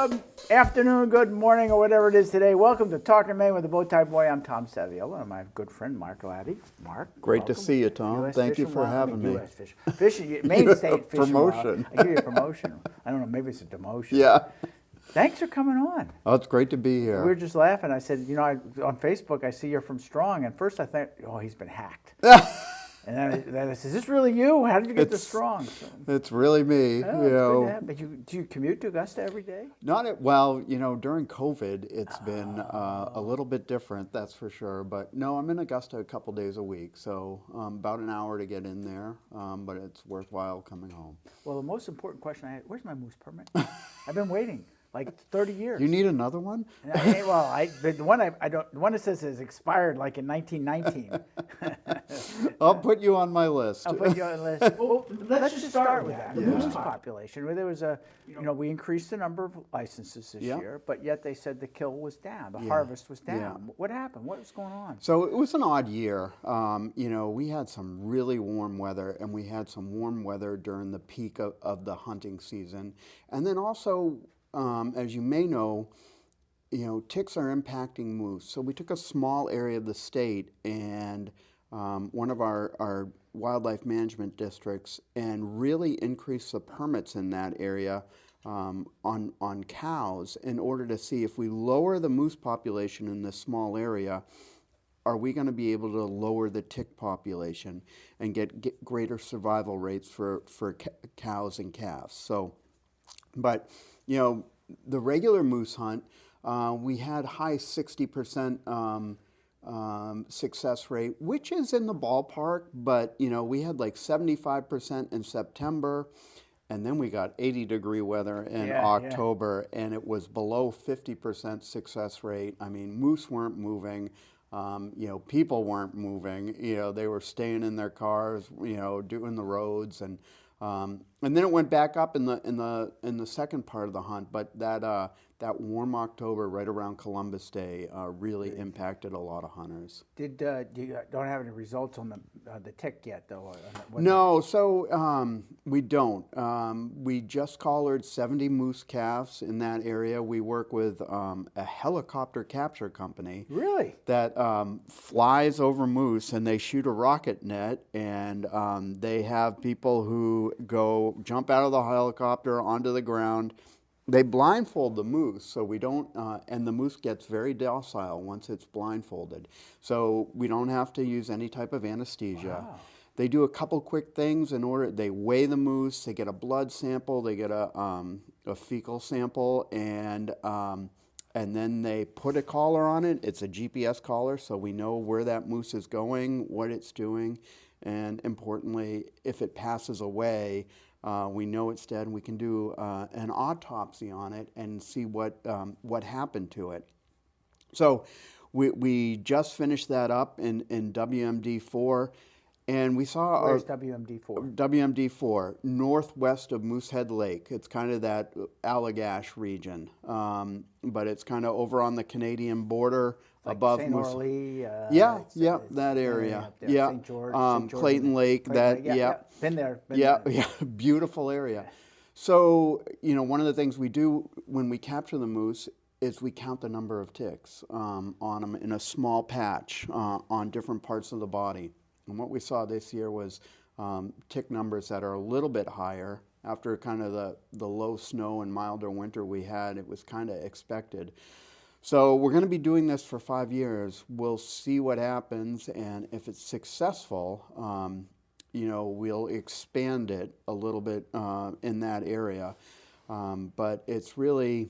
Good afternoon, good morning, or whatever it is today. Welcome to Talkin Maine with the Bowtie Boy. I'm Tom Saviola and my good friend Mark Latti. Mark, great welcome. to see you, Tom. US Thank you Fish for and having me. US Fish, Maine State Fish and Wildlife. Promotion. I give you a promotion. I don't know, maybe it's a demotion. Yeah. Thanks for coming on. Oh, it's great to be We here. were just laughing. I said, you know, on Facebook, I see you're from Strong. And first I thought, oh, he's been hacked. And then I said, is this really you? How did you get to Strong? So, It's really me. oh, it's good to have. But do you commute to Augusta every day? Well, during COVID, it's been a little bit different, that's for sure. But no, I'm in Augusta a couple days a week, so about an hour to get in there, but it's worthwhile coming home. Well, the most important question I had, where's my moose permit? I've been waiting like 30 years. You need another one? The one the one that says it's expired like in 1919. I'll put you on my list. I'll put you on the list. Well, let's just start with that. The moose population. There was we increased the number of licenses this year, but yet they said the kill was down, the harvest was down. Yeah. What happened? What was going on? So it was an odd year. We had some really warm weather, and we had some warm weather during the peak of the hunting season. And then also, as you may know, ticks are impacting moose. So we took a small area of the state and one of our wildlife management districts and really increased the permits in that area on cows in order to see if we lower the moose population in this small area, are we going to be able to lower the tick population and get greater survival rates for cows and calves. So, but the regular moose hunt, we had high 60% success rate, which is in the ballpark, but we had like 75% in September, and then we got 80-degree weather in October, and it was below 50% success rate. I mean, moose weren't moving. People weren't moving. They were staying in their cars. Doing the roads, and then it went back up in the second part of the hunt. But that warm October, right around Columbus Day, really impacted a lot of hunters. You don't have any results on the tick yet, though? No, so we don't. We just collared 70 moose calves in that area. We work with a helicopter capture company. Really? That flies over moose, and they shoot a rocket net, and they have people who jump out of the helicopter onto the ground. They blindfold the moose, so we don't, and the moose gets very docile once it's blindfolded. So we don't have to use any type of anesthesia. Wow. They do a couple quick things they weigh the moose, they get a blood sample, they get a fecal sample, and then they put a collar on it. It's a GPS collar, so we know where that moose is going, what it's doing, and importantly, if it passes away, we know it's dead, and we can do an autopsy on it and see what happened to it. So we just finished that up in WMD4, and we saw... Where's WMD4? WMD4, northwest of Moosehead Lake. It's kind of that Allagash region, but it's kind of over on the Canadian border. Like above St. Orly, that area. St. George, Clayton Lake. Been there. Beautiful area. So one of the things we do when we capture the moose is we count the number of ticks on them in a small patch on different parts of the body. And what we saw this year was tick numbers that are a little bit higher. After kind of the low snow and milder winter we had, it was kind of expected. So we're going to be doing this for 5 years. We'll see what happens, and if it's successful, we'll expand it a little bit in that area. But it's really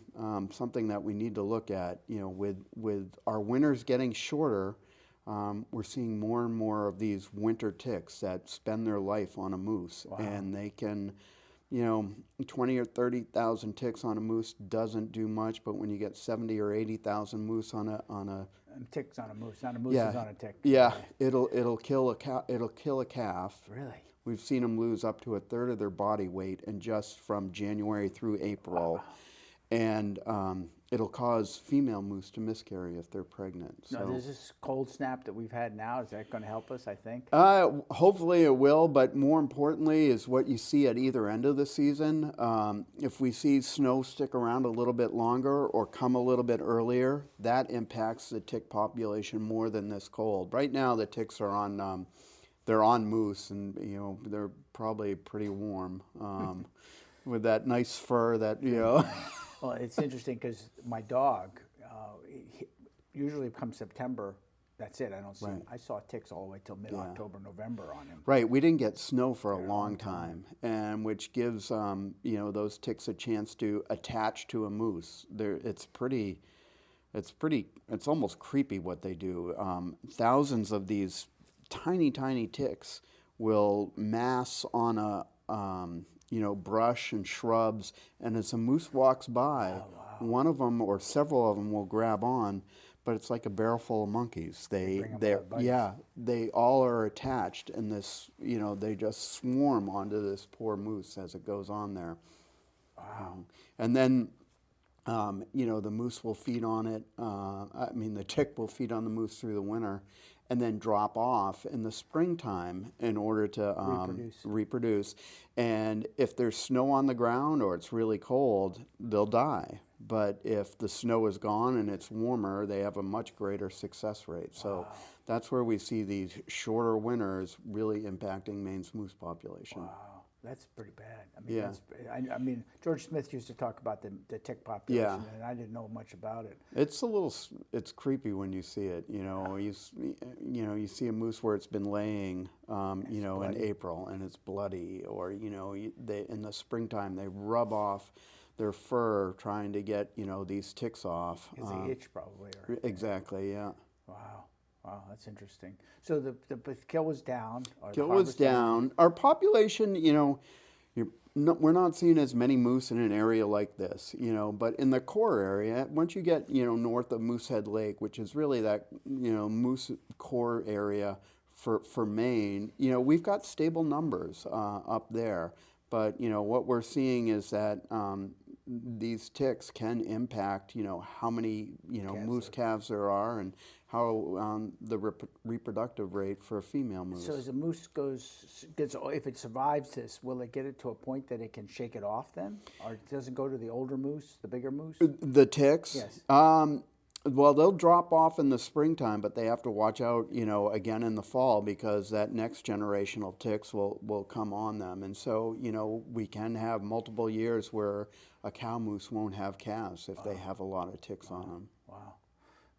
something that we need to look at. With our winters getting shorter, we're seeing more and more of these winter ticks that spend their life on a moose, and they can. 20 or 30,000 ticks on a moose doesn't do much, but when you get 70 or 80,000 moose on a ticks on a moose, not a moose is on a tick. Yeah, it'll kill a calf. Really? We've seen them lose up to a third of their body weight, and just from January through April. Wow. and it'll cause female moose to miscarry if they're pregnant. Now, So there's this cold snap that we've had now. Is that going to help us, I think? hopefully it will, but more importantly is what you see at either end of the season. If we see snow stick around a little bit longer or come a little bit earlier, that impacts the tick population more than this cold. Right now the ticks are on, they're on moose, and they're probably pretty warm with that nice fur that Well, it's interesting because my dog, usually come September, that's it. I don't see. Right. I saw ticks all the way till mid-October, November on him. Right, we didn't get snow for a long time, and which gives those ticks a chance to attach to a moose. It's almost creepy what they do. Thousands of these tiny ticks will mass on a brush and shrubs, and as a moose walks by, one of them or several of them will grab on, but it's like a barrel full of monkeys. They all are attached, and they just swarm onto this poor moose as it goes on there. Wow. And then the moose will feed on it. The tick will feed on the moose through the winter, and then drop off in the springtime in order to reproduce. And if there's snow on the ground or it's really cold, they'll die. But if the snow is gone and it's warmer, they have a much greater success rate. So that's where we see these shorter winters really impacting Maine's moose population. Wow. That's pretty bad. I mean, George Smith used to talk about the tick population, and I didn't know much about it. It's creepy when you see it. You see a moose where it's been laying, in April, and it's bloody, or in the springtime they rub off their fur trying to get these ticks off. Because they itch probably. Exactly. Yeah. Wow. Wow, that's interesting. So the kill was down. Kill was down. Our population, we're not seeing as many moose in an area like this, but in the core area, once you get, north of Moosehead Lake, which is really that, moose core area for Maine, we've got stable numbers up there. But, what we're seeing is that these ticks can impact, how many, moose calves there are, and how the reproductive rate for a female moose. So as a moose if it survives this, will it get it to a point that it can shake it off then? Or does it go to the older moose, the bigger moose? The ticks? Yes. Well, they'll drop off in the springtime, but they have to watch out, again in the fall, because that next generation of ticks will come on them. And so, we can have multiple years where a cow moose won't have calves if they have a lot of ticks on them. Wow.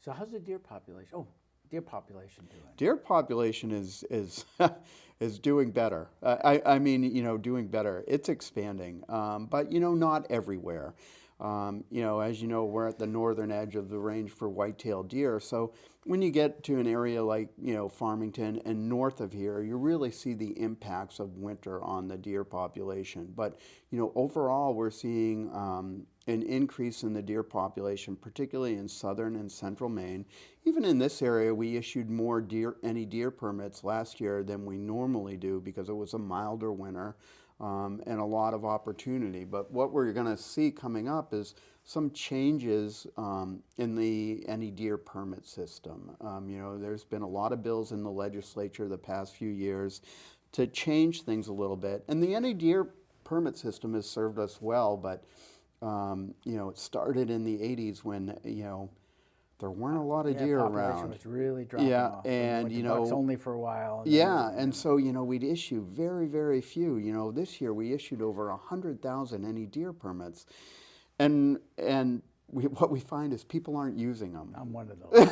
So how's the deer population? Deer population doing? Deer population is is doing better. Doing better. It's expanding, but not everywhere. As you know, we're at the northern edge of the range for white-tailed deer. So when you get to an area like, Farmington and north of here, you really see the impacts of winter on the deer population. But, overall, we're seeing an increase in the deer population, particularly in southern and central Maine. Even in this area, we issued more any deer permits last year than we normally do because it was a milder winter. And a lot of opportunity. But what we're going to see coming up is some changes in the any deer permit system. There's been a lot of bills in the legislature the past few years to change things a little bit. And the any deer permit system has served us well, but it started in the 80s when there weren't a lot of deer around. Was really dropping off. And bucks only for a while. And so we'd issue very, very few. This year we issued over 100,000 any deer permits, and what we find is people aren't using them. I'm one of those.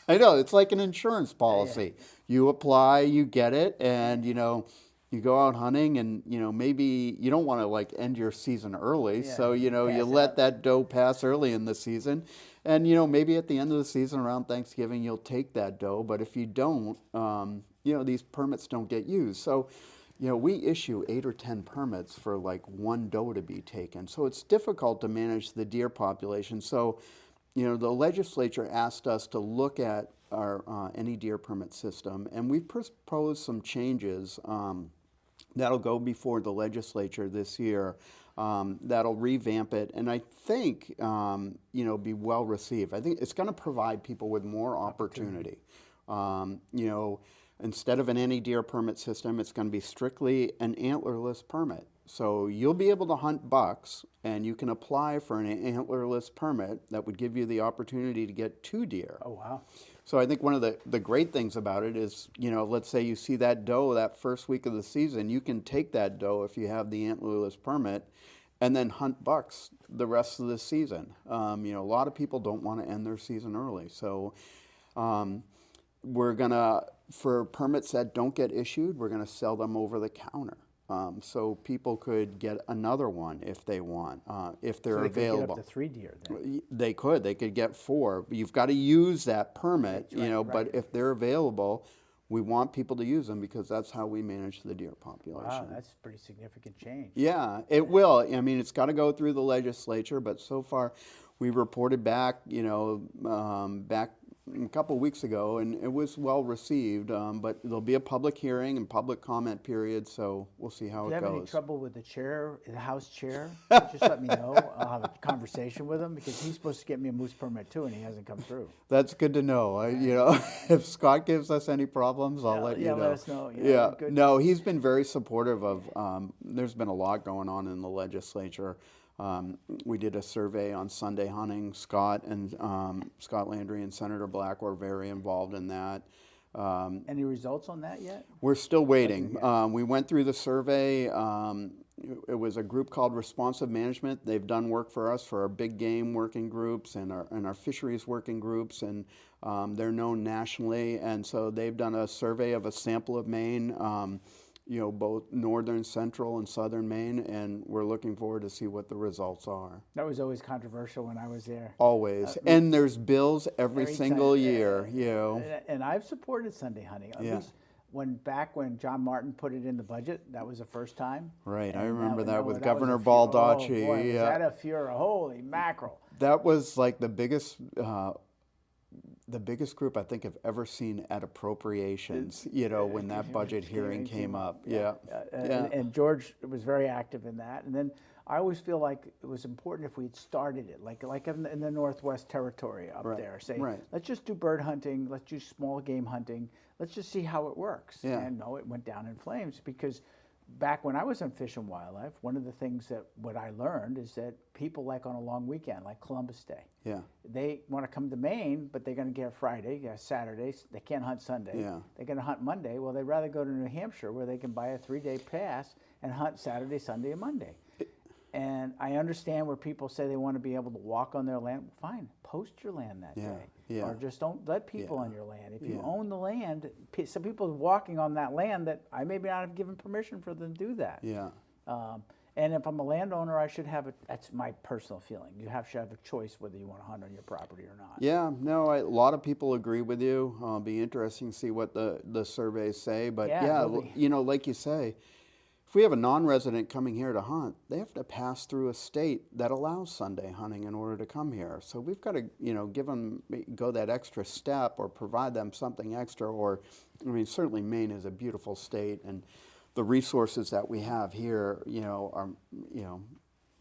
I know, it's like an insurance policy. Yeah. You apply, you get it, and you go out hunting, and maybe you don't want to end your season early, so you let that doe pass early in the season. And, maybe at the end of the season around Thanksgiving, you'll take that doe. But if you don't, these permits don't get used. So, we issue 8 or 10 permits for one doe to be taken. So it's difficult to manage the deer population. So, the legislature asked us to look at our any deer permit system. And we proposed some changes That'll go before the legislature this year. That'll revamp it, and I think be well received. I think it's going to provide people with more opportunity. Instead of an any deer permit system, it's going to be strictly an antlerless permit. So you'll be able to hunt bucks, and you can apply for an antlerless permit that would give you the opportunity to get 2 deer. Oh, wow. So I think one of the great things about it is, let's say you see that doe that first week of the season, you can take that doe if you have the antlerless permit and then hunt bucks the rest of the season. A lot of people don't want to end their season early. So we're going to, for permits that don't get issued, we're going to sell them over the counter. So people could get another one if they want, if they're available. Could get up to 3 deer then. They could get 4. But you've got to use that permit, Right. But if they're available, we want people to use them because that's how we manage the deer population. Wow, that's a pretty significant change. Yeah, it will. I mean, it's got to go through the legislature, but so far we reported back, back a couple of weeks ago, and it was well received. But there'll be a public hearing and public comment period, so we'll see how it goes. If you have any trouble with the chair, the House chair, just let me know. I'll have a conversation with him because he's supposed to get me a moose permit too, and he hasn't come through. That's good to know. If Scott gives us any problems, I'll let you know. Let us know. Good. No, he's been very supportive of. There's been a lot going on in the legislature. We did a survey on Sunday hunting. Scott Landry and Senator Black were very involved in that. Any results on that yet? We're still waiting. We went through the survey. It was a group called Responsive Management. They've done work for us for our big game working groups and our fisheries working groups, and they're known nationally. And so they've done a survey of a sample of Maine. Both northern, central, and southern Maine, and we're looking forward to see what the results are. That was always controversial when I was there. Always. And there's bills every single time, year, And I've supported Sunday hunting. At least back when John Martin put it in the budget, that was the first time. Right, and I remember that with was Governor a furor. Baldacci. Oh, boy, was that a furor. Holy mackerel. That was like the biggest group I think I've ever seen at appropriations, when that budget hearing came up. And George was very active in that. And then I always feel like it was important if we had started it, like in the Northwest Territory up there. Say, let's just do bird hunting, let's do small game hunting, let's just see how it works. Yeah. And no, it went down in flames because back when I was on Fish and Wildlife, one of the things what I learned is that people like on a long weekend, like Columbus Day. Yeah. They want to come to Maine, but they're going to get Friday, Saturday. They can't hunt Sunday. Yeah. They're going to hunt Monday. Well, they'd rather go to New Hampshire where they can buy a 3-day pass and hunt Saturday, Sunday, and Monday. And I understand where people say they want to be able to walk on their land. Fine, post your land that day. Yeah. Or just don't let people on your land. If you own the land, some people are walking on that land that I maybe not have given permission for them to do that. Yeah. And if I'm a landowner, I should have that's my personal feeling. You should have a choice whether you want to hunt on your property or not. Yeah, no, a lot of people agree with you. It'll be interesting to see what the surveys say. But like you say, if we have a non-resident coming here to hunt, they have to pass through a state that allows Sunday hunting in order to come here. So we've got to, give them, go that extra step or provide them something extra. Or, certainly Maine is a beautiful state, and the resources that we have here, are,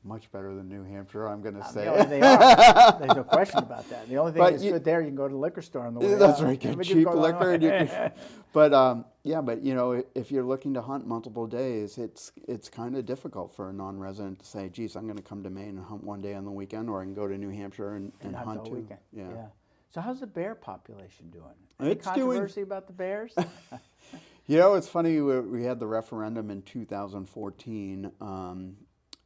much better than New Hampshire, I'm going to say. They are. There's no question about that. The only thing that's good there, you can go to the liquor store on the way That's out. right, get cheap liquor. And but if you're looking to hunt multiple days, it's kind of difficult for a non-resident to say, geez, I'm going to come to Maine and hunt one day on the weekend, or I can go to New Hampshire and hunt all two. Weekend. Yeah. So how's the bear population doing? Any It's controversy about the bears? It's funny, we had the referendum in 2014,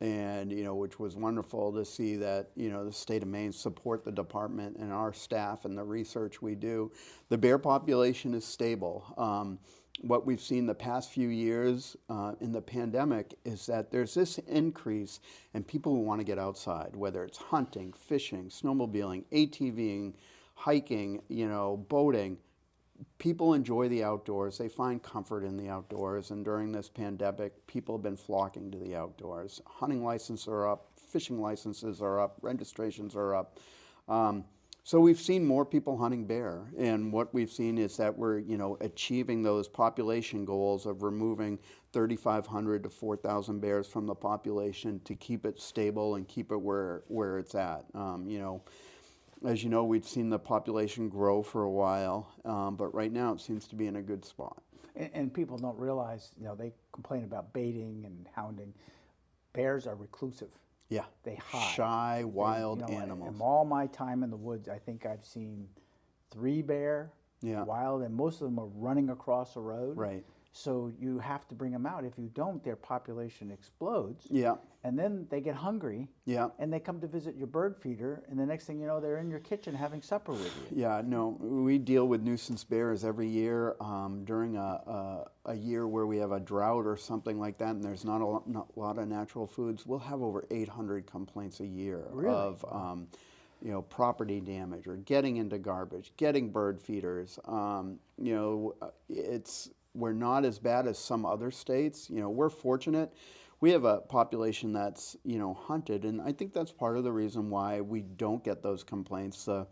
and which was wonderful to see that the state of Maine support the department and our staff and the research we do. The bear population is stable. What we've seen the past few years in the pandemic is that there's this increase in people who want to get outside, whether it's hunting, fishing, snowmobiling, ATVing, hiking, boating. People enjoy the outdoors. They find comfort in the outdoors. And during this pandemic, people have been flocking to the outdoors. Hunting licenses are up, fishing licenses are up, registrations are up. So we've seen more people hunting bear. And what we've seen is that we're, achieving those population goals of removing 3,500 to 4,000 bears from the population to keep it stable and keep it where it's at. As you know, we've seen the population grow for a while, but right now it seems to be in a good spot. And people don't realize, they complain about baiting and hounding. Bears are reclusive. Yeah. They hide. Shy, wild animals. In all my time in the woods, I think I've seen 3 bear, wild, and most of them are running across a road. Right. So you have to bring them out. If you don't, their population explodes. Yeah. And then they get hungry. Yeah. And they come to visit your bird feeder, and the next thing you know, they're in your kitchen having supper with you. Yeah, no, we deal with nuisance bears every year during a year where we have a drought or something like that, and there's not a lot of natural foods. We'll have over 800 complaints a year of property damage or getting into garbage, getting bird feeders. We're not as bad as some other states. We're fortunate. We have a population that's, hunted, and I think that's part of the reason why we don't get those complaints. The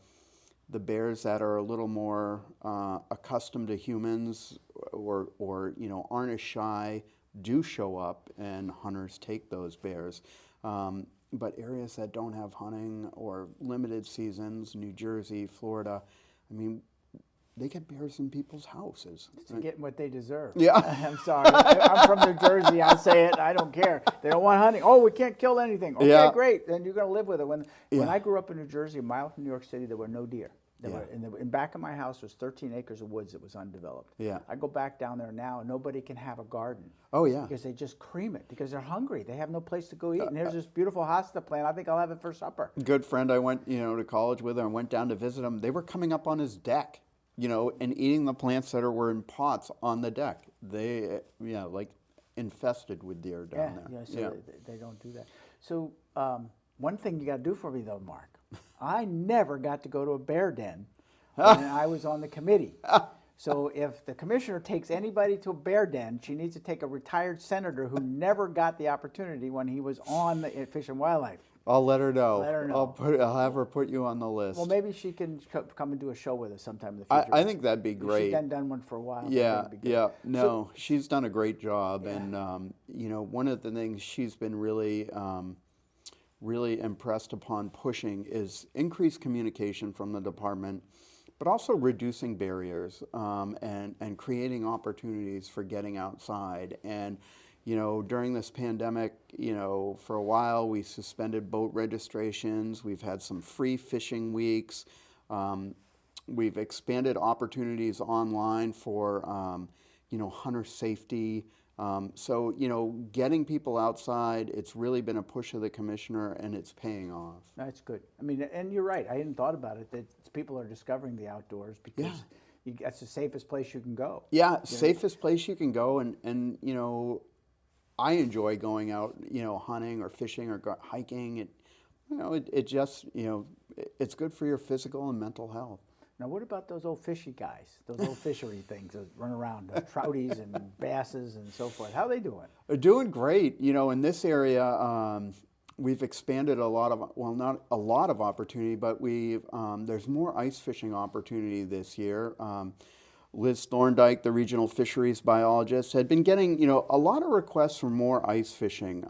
bears that are a little more accustomed to humans or aren't as shy do show up, and hunters take those bears. But areas that don't have hunting or limited seasons, New Jersey, Florida, they get bears in people's houses. It's getting what they deserve. Yeah. I'm sorry. I'm from New Jersey. I say it. I don't care. They don't want hunting. Oh, we can't kill anything. Okay, great. Then you're going to live with it. When I grew up in New Jersey, a mile from New York City, there were no deer. In back of my house was 13 acres of woods that was undeveloped. Yeah. I go back down there now, and nobody can have a garden. Oh, yeah. Because they just cream it, because they're hungry. They have no place to go eat. And there's this beautiful hosta plant. I think I'll have it for supper. Good friend I went, to college with, and went down to visit him. They were coming up on his deck, and eating the plants that were in pots on the deck. They, infested with deer down there. So they don't do that. So one thing you got to do for me, though, Mark, I never got to go to a bear den when I was on the committee. So if the commissioner takes anybody to a bear den, she needs to take a retired senator who never got the opportunity when he was on the Fish and Wildlife. I'll let her know. Let her know. I'll have her put you on the list. Well, maybe she can come and do a show with us sometime in the future. I think that'd be great. She's done one for a while. Yeah, yeah. No, she's done a great job. Yeah. And, one of the things she's been really impressed upon pushing is increased communication from the department, but also reducing barriers and creating opportunities for getting outside. And during this pandemic, for a while we suspended boat registrations. We've had some free fishing weeks. We've expanded opportunities online for, hunter safety. So, getting people outside, it's really been a push of the commissioner, and it's paying off. That's good. And you're right. I hadn't thought about it, that people are discovering the outdoors because that's the safest place you can go. Yeah, safest place you can go. And I enjoy going out, hunting or fishing or hiking. It just, it's good for your physical and mental health. Now, what about those old fishy guys, those old fishery things that run around, trouties and basses and so forth? How are they doing? They're doing great. In this area, we've expanded not a lot of opportunity, but there's more ice fishing opportunity this year. Liz Thorndike, the regional fisheries biologist, had been getting, a lot of requests for more ice fishing.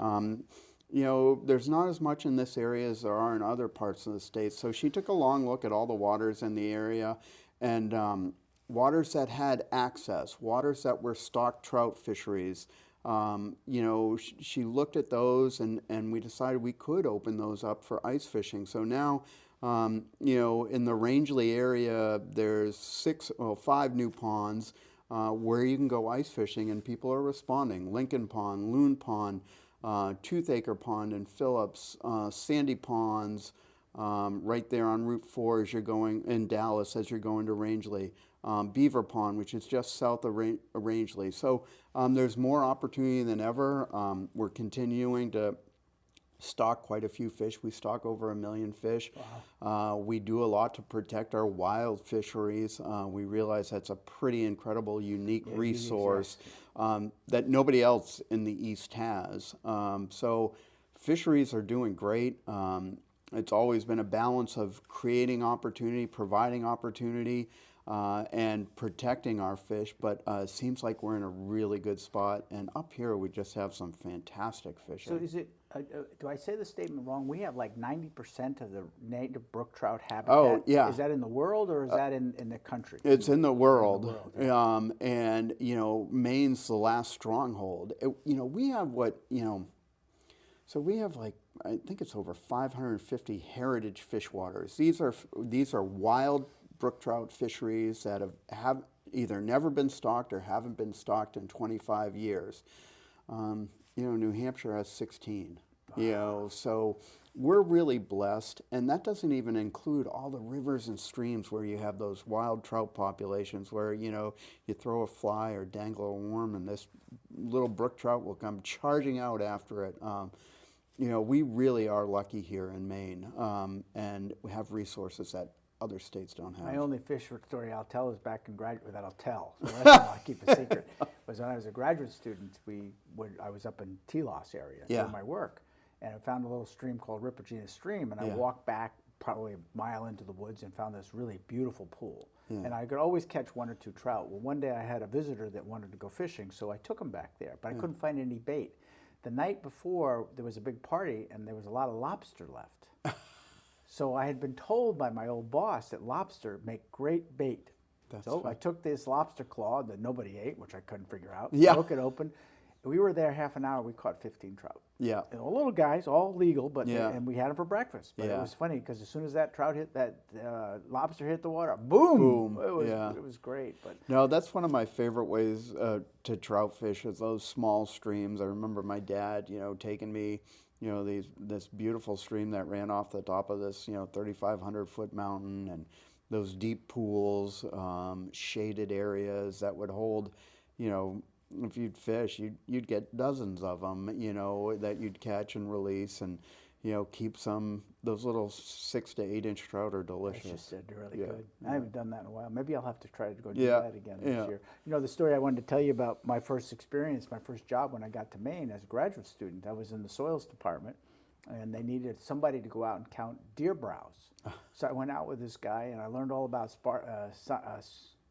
There's not as much in this area as there are in other parts of the state. So she took a long look at all the waters in the area, and waters that had access, waters that were stocked trout fisheries. She looked at those, and we decided we could open those up for ice fishing. So now, in the Rangeley area, there's 5 new ponds where you can go ice fishing, and people are responding. Lincoln Pond, Loon Pond, Toothaker Pond in Phillips, Sandy Ponds, right there on Route 4 as you're going in Dallas as you're going to Rangeley. Beaver Pond, which is just south of Rangeley. So there's more opportunity than ever. We're continuing to stock quite a few fish. We stock over 1 million fish. Wow. We do a lot to protect our wild fisheries. We realize that's a pretty incredible, unique resource that nobody else in the East has. So fisheries are doing great. It's always been a balance of creating opportunity, providing opportunity. and protecting our fish, but it seems like we're in a really good spot. And up here, we just have some fantastic fishing. So is it, do I say the statement wrong? We have like 90% of the native brook trout habitat. Oh, yeah. Is that in the world or is that in the country? It's in the world. In the world, yeah. And, Maine's the last stronghold. We have so we have like, I think it's over 550 heritage fish waters. These are wild brook trout fisheries that have either never been stocked or haven't been stocked in 25 years. New Hampshire has 16. So we're really blessed, and that doesn't even include all the rivers and streams where you have those wild trout populations where, you throw a fly or dangle a worm and this little brook trout will come charging out after it. We really are lucky here in Maine, and we have resources that other states don't have. My only fish story I'll tell is back in graduate, that I'll tell. So that's why I keep a secret. Was when I was a graduate student, I was up in Telos area doing my work, and I found a little stream called Ripagina Stream, and I walked back probably a mile into the woods and found this really beautiful pool. And I could always catch 1 or 2 trout. Well, one day I had a visitor that wanted to go fishing, so I took him back there, but I couldn't find any bait. The night before, there was a big party, and there was a lot of lobster left. So I had been told by my old boss that lobster make great bait. So I took this lobster claw that nobody ate, which I couldn't figure out, broke it open. We were there half an hour, we caught 15 trout. Yeah. Little guys, all legal, but and we had them for breakfast. But it was funny because as soon as that lobster hit the water, boom! It was great. But no, that's one of my favorite ways to trout fish is those small streams. I remember my dad, taking me, this beautiful stream that ran off the top of this, 3,500-foot mountain, and those deep pools, shaded areas that would hold, if you'd fish, you'd get dozens of them, that you'd catch and release, and keep some. Those little 6 to 8 inch trout are delicious. They're really good. I haven't done that in a while. Maybe I'll have to try to go do that again this year. The story I wanted to tell you about my first experience, my first job when I got to Maine as a graduate student. I was in the soils department, and they needed somebody to go out and count deer browse. So I went out with this guy, and I learned all about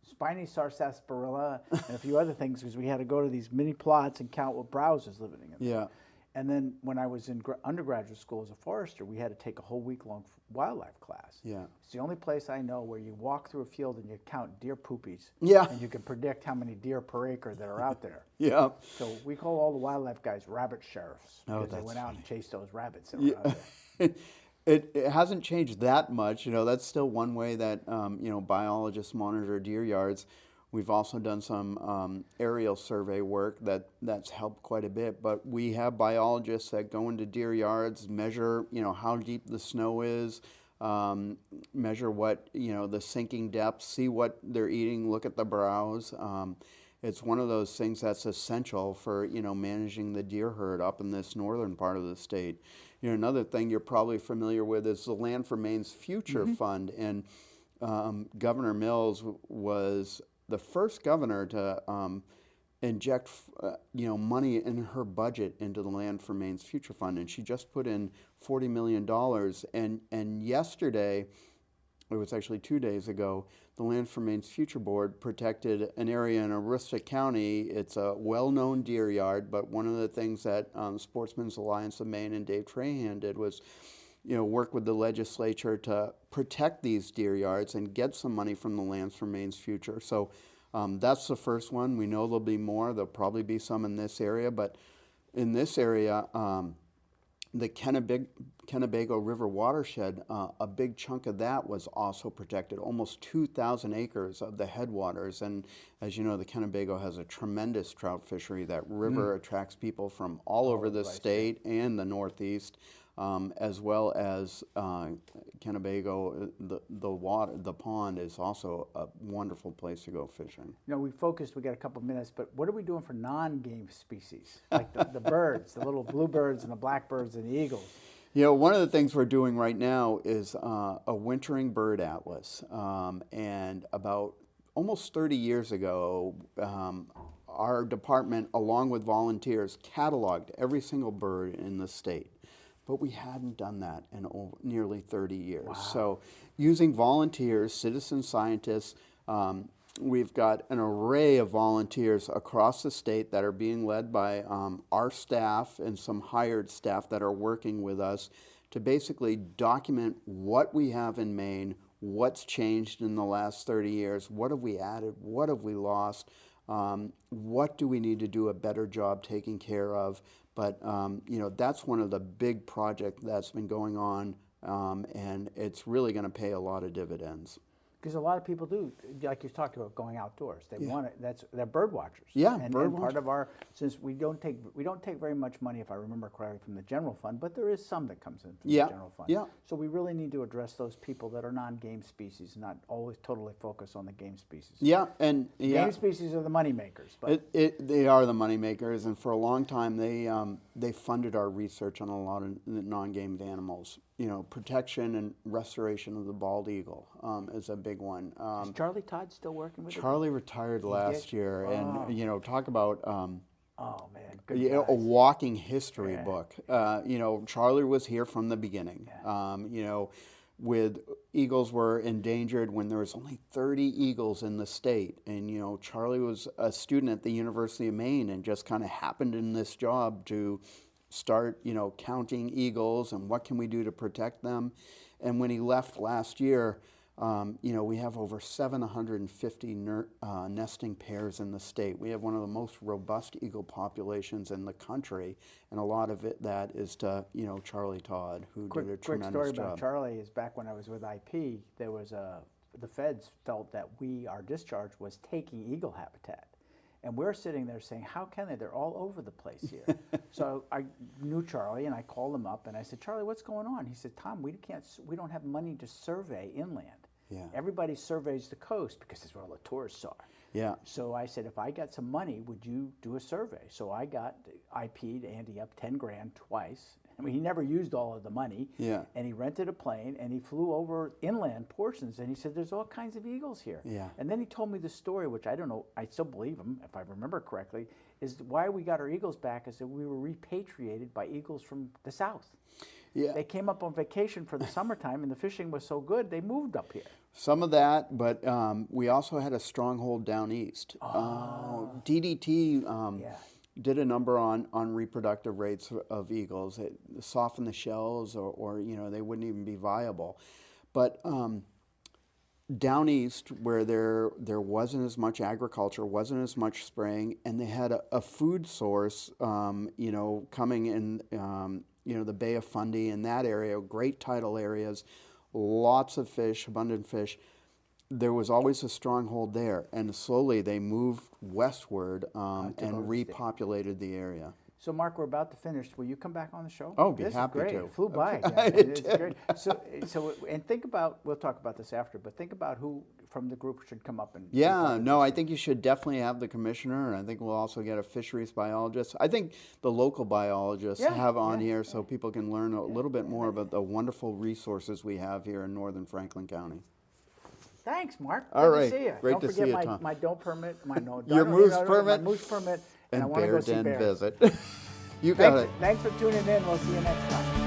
spiny sarsaparilla and a few other things because we had to go to these mini plots and count what browse was living in them. And then when I was in undergraduate school as a forester, we had to take a whole week-long wildlife class. It's the only place I know where you walk through a field and you count deer poopies. And you can predict how many deer per acre that are out there. So we call all the wildlife guys rabbit sheriffs because they went out and chased those rabbits that were out there. It hasn't changed that much. That's still one way that biologists monitor deer yards. We've also done some aerial survey work that's helped quite a bit. But we have biologists that go into deer yards, measure how deep the snow is, measure what the sinking depth, see what they're eating, look at the browse. It's one of those things that's essential for managing the deer herd up in this northern part of the state. Another thing you're probably familiar with is the Land for Maine's Future Fund, and Governor Mills was the first governor to inject money in her budget into the Land for Maine's Future Fund, and she just put in $40 million. And yesterday, it was actually 2 days ago, the Land for Maine's Future Board protected an area in Aroostook County. It's a well-known deer yard, but one of the things that Sportsmen's Alliance of Maine and Dave Trahan did was work with the legislature to protect these deer yards and get some money from the Lands for Maine's Future. So that's the first one. We know there'll be more. There'll probably be some in this area, but in this area, the Kennebago River watershed, a big chunk of that was also protected, almost 2,000 acres of the headwaters. And as you know, the Kennebago has a tremendous trout fishery. That river attracts people from all over the state and the Northeast, as well as Kennebago. The pond is also a wonderful place to go fishing. We got a couple minutes, but what are we doing for non-game species? Like the birds, the little bluebirds and the blackbirds and the eagles? One of the things we're doing right now is a wintering bird atlas. And about almost 30 years ago, our department, along with volunteers, cataloged every single bird in the state. But we hadn't done that in nearly 30 years. Wow. So using volunteers, citizen scientists, We've got an array of volunteers across the state that are being led by our staff and some hired staff that are working with us to basically document what we have in Maine, what's changed in the last 30 years, what have we added, what have we lost, what do we need to do a better job taking care of. But that's one of the big projects that's been going on, and it's really going to pay a lot of dividends. Because a lot of people do, like you talked about, going outdoors. They want it. They're bird watchers. Yeah, and part of our, since we don't take very much money, if I remember correctly, from the general fund, but there is some that comes in from the general fund. Yeah. So we really need to address those people that are non-game species, not always totally focus on the game species. Yeah, and game species are the money makers. But they are the money makers, and for a long time they funded our research on a lot of non-game animals. Protection and restoration of the bald eagle is a big one. Is Charlie Todd still working with Charlie retired last year, and talk about oh man, good a walking history book. Charlie was here from the beginning. With eagles were endangered when there was only 30 eagles in the state, and Charlie was a student at the University of Maine and just kind of happened in this job to start, counting eagles and what can we do to protect them. And when he left last year, we have over 750 nesting pairs in the state. We have one of the most robust eagle populations in the country, and a lot of that is to, Charlie Todd, who did a tremendous job. Quick story about Charlie is back when I was with IP, there was the feds felt that our discharge was taking eagle habitat. And we're sitting there saying, how can they? They're all over the place here. So I knew Charlie, and I called him up, and I said, Charlie, what's going on? He said, Tom, we don't have money to survey inland. Yeah. Everybody surveys the coast because that's where all the tourists are. Yeah. So I said, if I got some money, would you do a survey? So I IP'd Andy up 10 grand twice. I mean, he never used all of the money. Yeah. And he rented a plane, and he flew over inland portions, and he said, there's all kinds of eagles here. Yeah. And then he told me the story, which I don't know, I still believe him, if I remember correctly, is why we got our eagles back is that we were repatriated by eagles from the south. Yeah. They came up on vacation for the summertime, and the fishing was so good, they moved up here. Some of that, but we also had a stronghold down east. DDT did a number on reproductive rates of eagles. It softened the shells, or they wouldn't even be viable. But down east, where there wasn't as much agriculture, wasn't as much spraying, and they had a food source, coming in, the Bay of Fundy in that area, great tidal areas, lots of fish, abundant fish. There was always a stronghold there, and slowly they moved westward and repopulated the area. So, Mark, we're about to finish. Will you come back on the show? Oh, be this happy is great. to. It flew by. Yeah, it's great. So, and think about, we'll talk about this after, but think about who from the group should come up and... Yeah, no, I think you should definitely have the commissioner, and I think we'll also get a fisheries biologist. I think the local biologists have on here so people can learn a little bit more about the wonderful resources we have here in northern Franklin County. Thanks, Mark. All right. Good to see you. Great to see you, Tom. Don't forget my doe permit, your moose permit, my moose permit, and I want to go see bear den bears. visit. You got it. Thanks for tuning in. We'll see you next time.